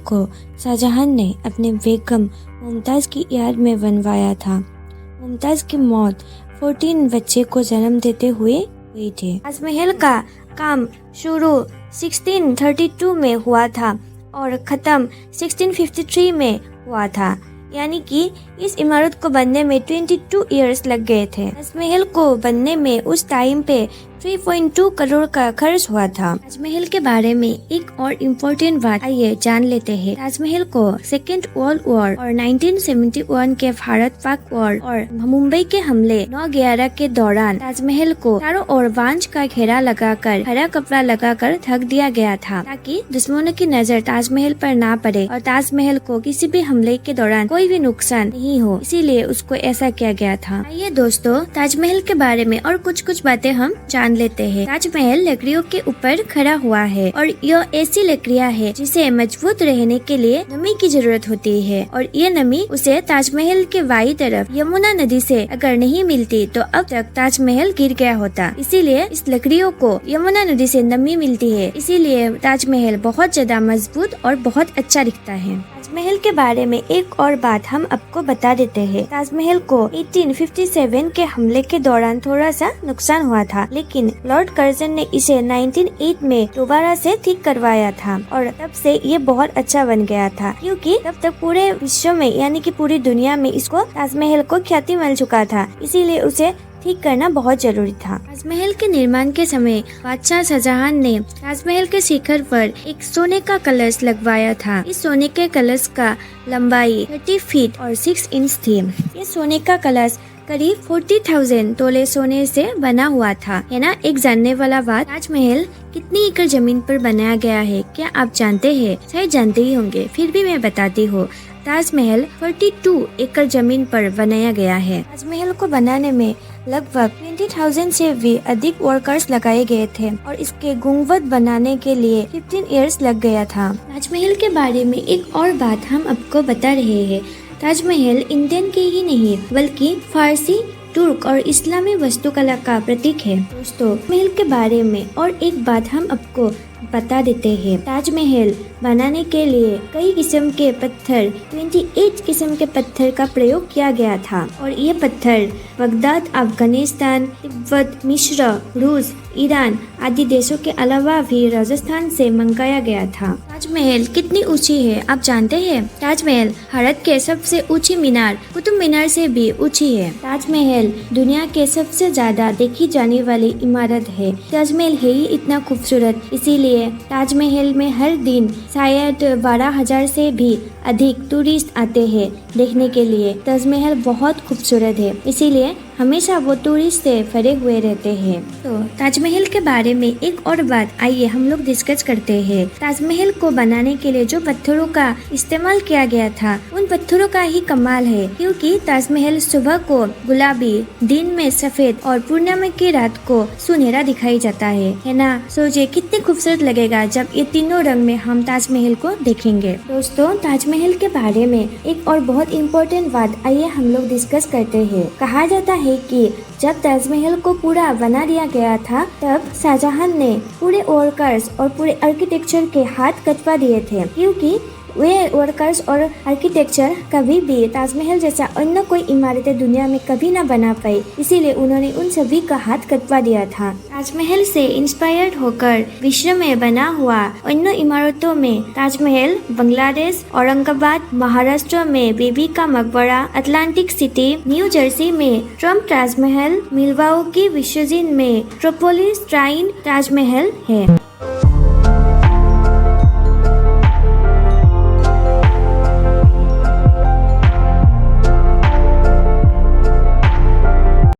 को शाहजहां ने अपने बेगम मुमताज़ की याद में बनवाया था। मुमताज़ की मौत 14 बच्चे को जन्म देते हुए हुई थी। ताजमहल का काम शुरू 1632 में हुआ था और ख़त्म 1653 में हुआ था, यानी कि इस इमारत को बनने में 22 इयर्स लग गए थे। ताजमहल को बनने में उस टाइम पे 3.2 करोड़ का खर्च हुआ था। ताजमहल के बारे में एक और इम्पोर्टेंट बात आइए जान लेते हैं। ताजमहल को सेकेंड वर्ल्ड वॉर और 1971 के भारत पाक वॉर और मुंबई के हमले 9/11 के दौरान ताजमहल को चारों ओर बांझ का घेरा लगाकर हरा कपड़ा लगाकर ढक दिया गया था, ताकि दुश्मनों की नजर ताजमहल पर ना पड़े और ताजमहल को किसी भी हमले के दौरान कोई भी नुकसान नहीं हो, इसीलिए उसको ऐसा किया गया था। आइए दोस्तों, ताजमहल के बारे में और कुछ बातें हम जान लेते हैं। ताजमहल लकड़ियों के ऊपर खड़ा हुआ है और यह ऐसी लकड़ियां है जिसे मजबूत रहने के लिए नमी की जरूरत होती है, और ये नमी उसे ताजमहल के बाईं तरफ यमुना नदी से अगर नहीं मिलती तो अब तक ताजमहल गिर गया होता। इसीलिए इस लकड़ियों को यमुना नदी से नमी मिलती है, इसीलिए ताजमहल बहुत ज्यादा मजबूत और बहुत अच्छा दिखता है। ताजमहल के बारे में एक और बात हम आपको बता देते हैं। ताजमहल को 1857 के हमले के दौरान थोड़ा सा नुकसान हुआ था, लेकिन लॉर्ड कर्जन ने इसे 1908 में दोबारा से ठीक करवाया था और तब से ये बहुत अच्छा बन गया था, क्योंकि तब तक पूरे विश्व में यानी कि पूरी दुनिया में इसको ताजमहल को ख्याति मिल चुका था, इसीलिए उसे ठीक करना बहुत जरूरी था। ताजमहल के निर्माण के समय बादशाह शाहजहां ने ताजमहल के शिखर पर एक सोने का कलश लगवाया था। इस सोने के कलश का लंबाई 30 फीट और 6 इंच थी। ये सोने का कलश करीब 40,000 तोले सोने से बना हुआ था, है ना। एक जानने वाला बात, ताजमहल कितनी एकड़ जमीन पर बनाया गया है क्या आप जानते हैं? शायद जानते ही होंगे, फिर भी मैं बताती हूँ। ताजमहल 42 एकड़ जमीन पर बनाया गया है। ताजमहल को बनाने में लगभग 20,000 से भी अधिक वर्कर्स लगाए गए थे और इसके गुंबद बनाने के लिए 15 इयर्स लग गया था। ताजमहल के बारे में एक और बात हम आपको बता रहे हैं। ताजमहल इंडियन के ही नहीं बल्कि फारसी, तुर्क और इस्लामी वास्तुकला का प्रतीक है। दोस्तों, महल के बारे में और एक बात हम आपको बता देते हैं। ताजमहल बनाने के लिए कई किस्म के पत्थर 28 किस्म के पत्थर का प्रयोग किया गया था और ये पत्थर बगदाद, अफगानिस्तान, तिब्बत, मिस्र, रूस, ईरान आदि देशों के अलावा भी राजस्थान से मंगाया गया था। ताजमहल कितनी ऊंची है आप जानते हैं? ताजमहल भारत के सबसे ऊंची मीनार कुतुब मीनार से भी ऊंची है। ताजमहल दुनिया के सबसे ज्यादा देखी जाने वाली इमारत है। ताजमहल है ही इतना खूबसूरत, इसीलिए ताजमहल में हर दिन शायद 12,000 से भी अधिक टूरिस्ट आते हैं देखने के लिए। ताजमहल बहुत खूबसूरत है, इसीलिए हमेशा वो टूरिस्ट से भरे हुए रहते हैं। तो ताजमहल के बारे में एक और बात आइए हम लोग डिस्कस करते हैं। ताजमहल को बनाने के लिए जो पत्थरों का इस्तेमाल किया गया था उन पत्थरों का ही कमाल है, क्योंकि ताजमहल सुबह को गुलाबी, दिन में सफेद और पूर्णिमा की रात को सुनहरा दिखाई जाता है ना। सोचिए कितने खूबसूरत लगेगा जब ये तीनों रंग में हम ताजमहल को देखेंगे। दोस्तों, ताजमहल के बारे में एक और बहुत इम्पोर्टेंट बात आइए हम लोग डिस्कस करते हैं। कहा जाता है कि जब ताजमहल को पूरा बना दिया गया था तब शाहजहां ने पूरे वर्कर्स और पूरे आर्किटेक्चर के हाथ कटवा दिए थे, क्योंकि वे वर्कर्स और आर्किटेक्चर कभी भी ताजमहल जैसा अन्य कोई इमारतें दुनिया में कभी ना बना पाई, इसीलिए उन्होंने उन सभी का हाथ कटवा दिया था। ताजमहल से इंस्पायर्ड होकर विश्व में बना हुआ अन्य इमारतों में ताजमहल बांग्लादेश, औरंगाबाद महाराष्ट्र में बीबी का मकबरा, अटलांटिक सिटी न्यू जर्सी में ट्रम्प ताजमहल, मिल्वाउकी विश्वजीन में ट्रोपोलिस श्राइन ताजमहल है।